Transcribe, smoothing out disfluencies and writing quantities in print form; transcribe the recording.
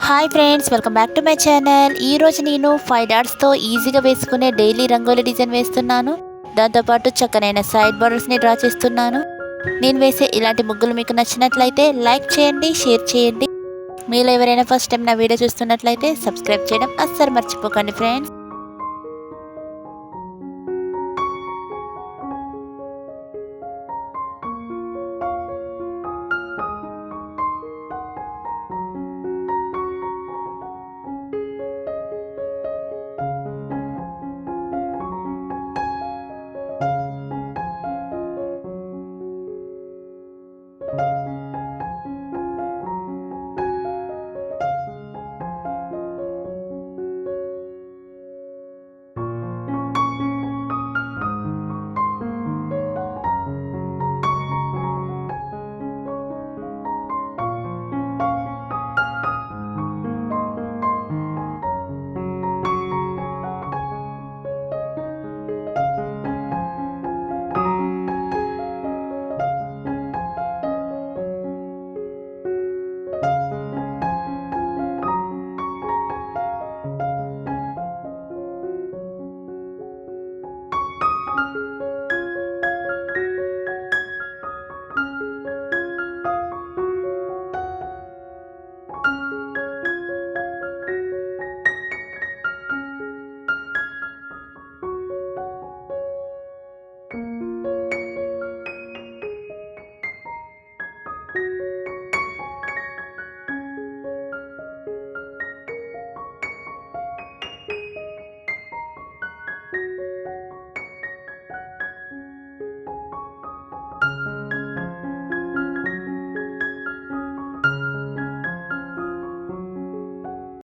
Hi friends, welcome back to my channel. ఈరోజు నేను 5 డాట్స్తో ఈజీగా వేసుకునే డైలీ రంగోలీ డిజైన్ వేస్తున్నాను. దాంతోపాటు చక్కనైన సైడ్ బార్డర్స్ని డ్రా చేస్తున్నాను. నేను వేసే ఇలాంటి ముగ్గులు మీకు నచ్చినట్లయితే లైక్ చేయండి, షేర్ చేయండి. మీలో ఎవరైనా ఫస్ట్ టైం నా వీడియో చూస్తున్నట్లయితే సబ్స్క్రైబ్ చేయడం అస్సలు మర్చిపోకండి ఫ్రెండ్స్.